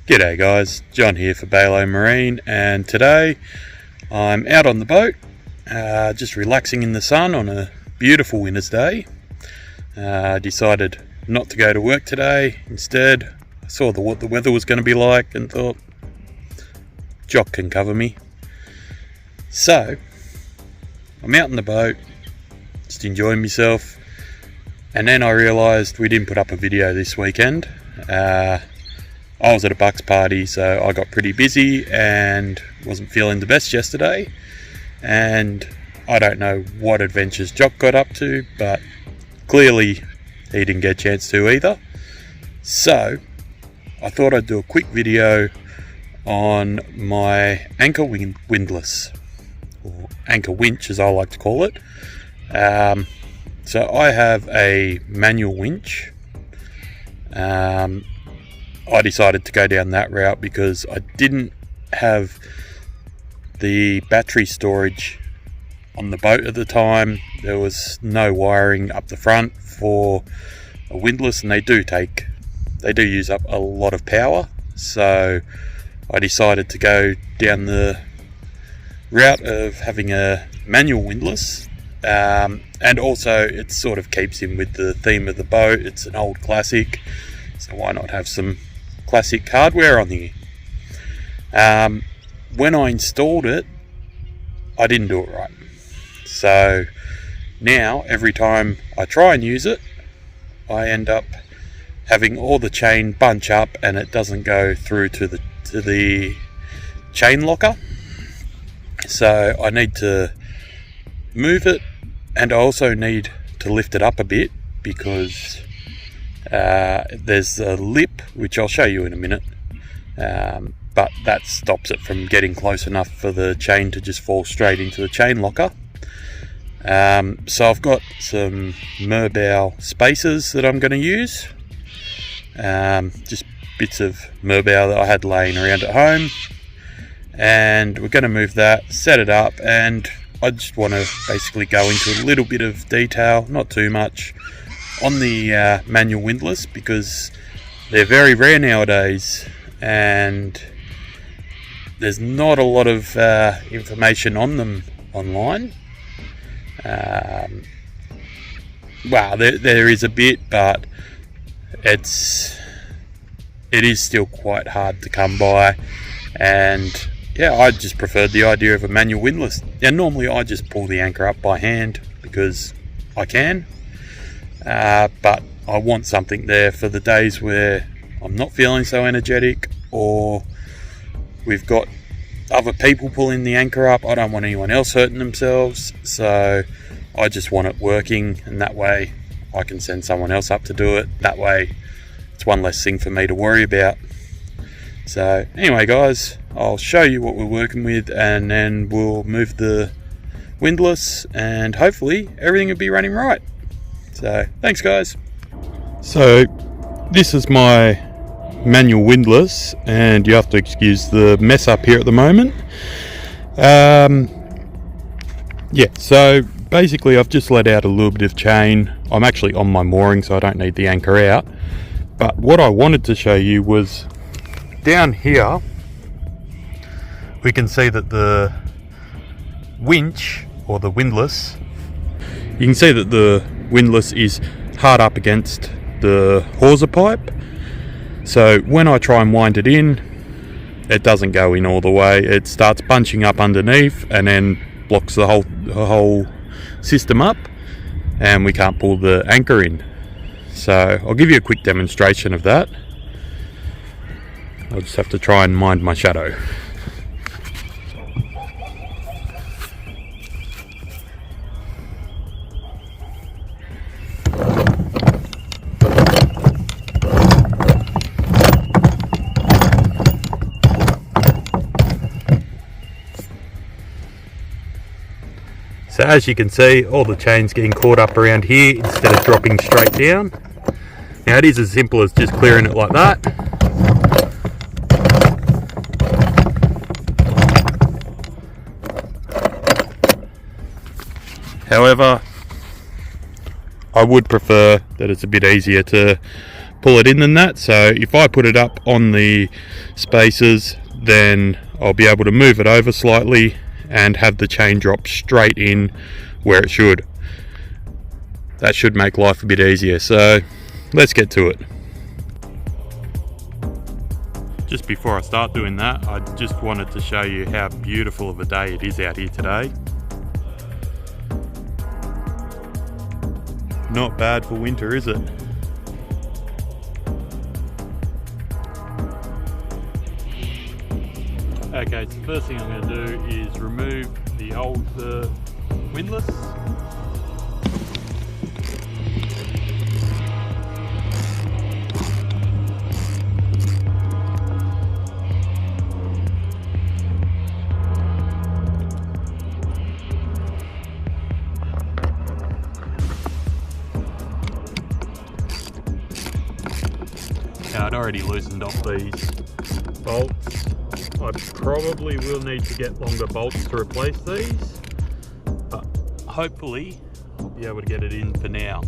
G'day guys, John here for BALO Marine, and today I'm out on the boat, just relaxing in the sun on a beautiful winter's day. I decided not to go to work today. Instead, I saw what the weather was going to be like and thought, Jock can cover me. So, I'm out on the boat, just enjoying myself, and then I realised we didn't put up a video this weekend. I was at a Bucks party, so I got pretty busy and wasn't feeling the best yesterday, and I don't know what adventures Jock got up to, but clearly he didn't get a chance to either. So I thought I'd do a quick video on my anchor windlass, or anchor winch as I like to call it. So I have a manual winch. I decided to go down that route because I didn't have the battery storage on the boat at the time. There was no wiring up the front for a windlass, and they do use up a lot of power. So I decided to go down the route of having a manual windlass, and also it sort of keeps in with the theme of the boat. It's an old classic, so why not have some classic hardware on here. When I installed it, I didn't do it right. So now every time I try and use it, I end up having all the chain bunch up and it doesn't go through to the chain locker. So I need to move it, and I also need to lift it up a bit because there's a lip, which I'll show you in a minute, but that stops it from getting close enough for the chain to just fall straight into the chain locker. So I've got some Merbau spacers that I'm going to use, just bits of Merbau that I had laying around at home, and we're going to move that, set it up, and I just want to basically go into a little bit of detail, not too much, on the manual windlass, because they're very rare nowadays and there's not a lot of information on them online. Well, there is a bit, but it is still quite hard to come by, and yeah, I just preferred the idea of a manual windlass. Now normally I just pull the anchor up by hand because I can, but I want something there for the days where I'm not feeling so energetic, or we've got other people pulling the anchor up. I don't want anyone else hurting themselves, so I just want it working, and that way I can send someone else up to do it. That way it's one less thing for me to worry about. So anyway guys, I'll show you what we're working with, and then we'll move the windlass and hopefully everything will be running right. So thanks guys. So this is my manual windlass, and you have to excuse the mess up here at the moment. Yeah, so basically I've just let out a little bit of chain. I'm actually on my mooring, so I don't need the anchor out. But what I wanted to show you was down here we can see that the winch, or the windlass, you can see that the windlass is hard up against the hawser pipe. So when I try and wind it in, it doesn't go in all the way. It starts bunching up underneath and then blocks the whole system up, and we can't pull the anchor in. So I'll give you a quick demonstration of that. I'll just have to try and mind my shadow. So as you can see, all the chain's getting caught up around here instead of dropping straight down. Now it is as simple as just clearing it like that. However, I would prefer that it's a bit easier to pull it in than that. So if I put it up on the spacers, then I'll be able to move it over slightly and have the chain drop straight in where it should. That should make life a bit easier. So let's get to it. Just before I start doing that, I just wanted to show you how beautiful of a day it is out here today. Not bad for winter, is it? Okay, so the first thing I'm going to do is remove the old windlass. Now, I'd already loosened off these bolts. I probably will need to get longer bolts to replace these, but hopefully I'll be able to get it in for now.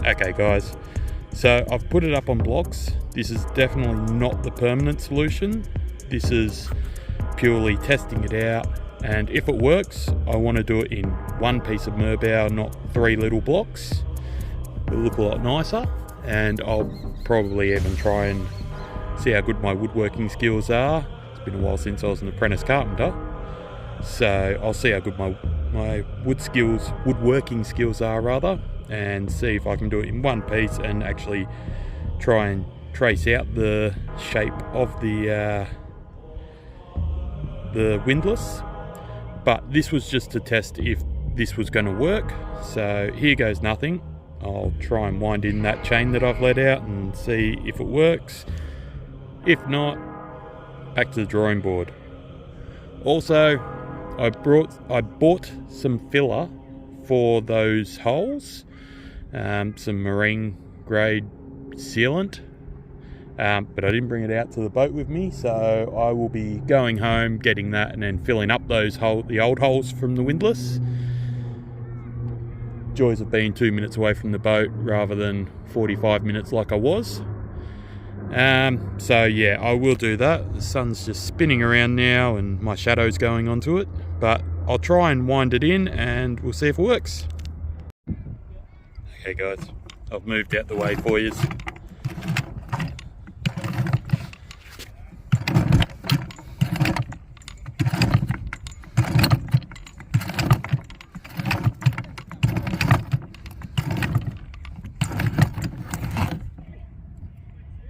Okay guys, so I've put it up on blocks. This is definitely not the permanent solution. This is purely testing it out, and if it works, I want to do it in one piece of Merbau, not 3 little blocks. It'll look a lot nicer, and I'll probably even try and see how good my woodworking skills are. It's been a while since I was an apprentice carpenter, so I'll see how good my woodworking skills are rather, and see if I can do it in one piece and actually try and trace out the shape of the windlass. But this was just to test if this was going to work, so here goes nothing. I'll try and wind in that chain that I've let out and see if it works. If not, back to the drawing board. Also, I bought some filler for those holes, some marine grade sealant, but I didn't bring it out to the boat with me, so I will be going home, getting that, and then filling up those the old holes from the windlass. Joys of being 2 minutes away from the boat rather than 45 minutes like I was. So yeah, I will do that. The sun's just spinning around now and my shadow's going onto it, but I'll try and wind it in and we'll see if it works. Okay guys, I've moved out the way for you.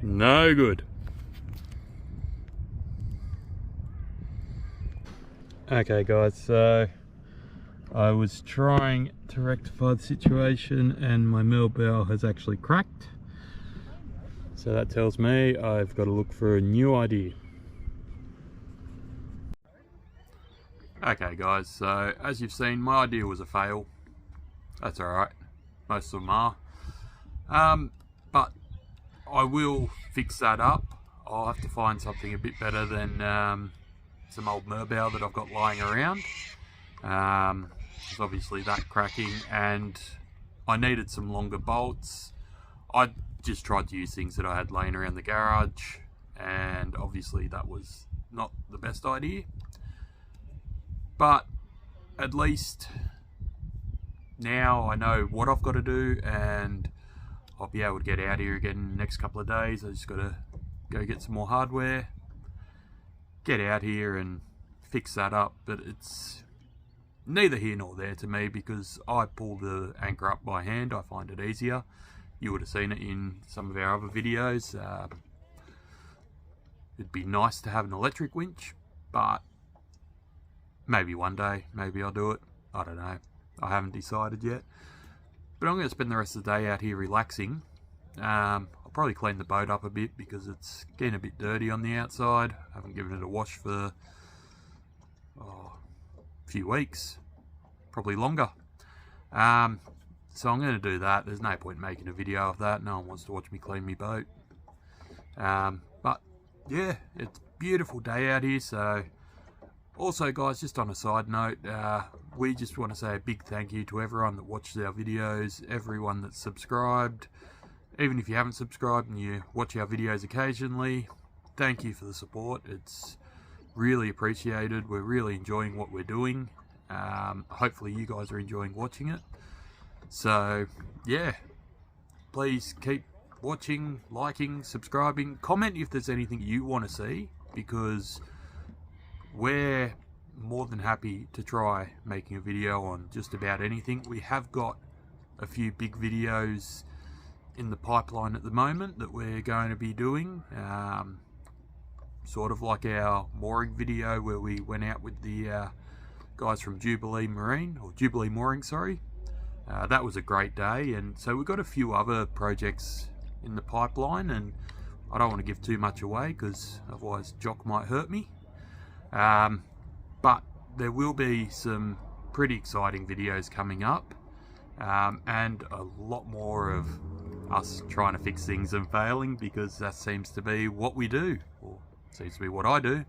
No good. Okay guys, so I was trying to rectify the situation and my mill bow has actually cracked. So that tells me I've got to look for a new idea. Okay guys, so as you've seen, my idea was a fail. That's alright, most of them are. But I will fix that up. I'll have to find something a bit better than some old merbow that I've got lying around. There's obviously that cracking, and I needed some longer bolts. I just tried to use things that I had laying around the garage, and obviously that was not the best idea. But at least now I know what I've got to do, and I'll be able to get out here again in the next couple of days. I just got to go get some more hardware, get out here and fix that up. But it's neither here nor there to me because I pull the anchor up by hand. I find it easier. You would have seen it in some of our other videos. It'd be nice to have an electric winch, but maybe one day, maybe I'll do it. I don't know. I haven't decided yet. But I'm going to spend the rest of the day out here relaxing. I'll probably clean the boat up a bit because it's getting a bit dirty on the outside. I haven't given it a wash for a few weeks, probably longer. So I'm going to do that. There's no point making a video of that. No one wants to watch me clean my boat. But yeah, it's a beautiful day out here. So also guys, just on a side note, we just want to say a big thank you to everyone that watches our videos, everyone that's subscribed. Even if you haven't subscribed and you watch our videos occasionally, thank you for the support. It's really appreciated. We're really enjoying what we're doing. Hopefully you guys are enjoying watching it. So yeah, please keep watching, liking, subscribing, comment if there's anything you want to see, because we're more than happy to try making a video on just about anything. We have got a few big videos in the pipeline at the moment that we're going to be doing, sort of like our mooring video where we went out with the guys from Jubilee Marine, or Jubilee Mooring, sorry. That was a great day, and so we've got a few other projects in the pipeline, and I don't want to give too much away because otherwise Jock might hurt me. But there will be some pretty exciting videos coming up, and a lot more of us trying to fix things and failing, because that seems to be what we do, or seems to be what I do.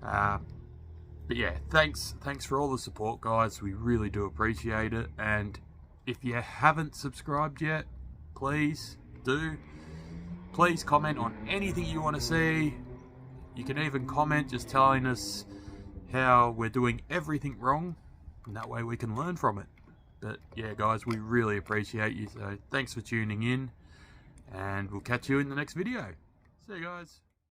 But yeah, thanks for all the support guys, we really do appreciate it. And if you haven't subscribed yet, please do. Please comment on anything you want to see. You can even comment just telling us how we're doing everything wrong, and that way we can learn from it. But yeah guys, we really appreciate you, so thanks for tuning in, and we'll catch you in the next video. See you guys.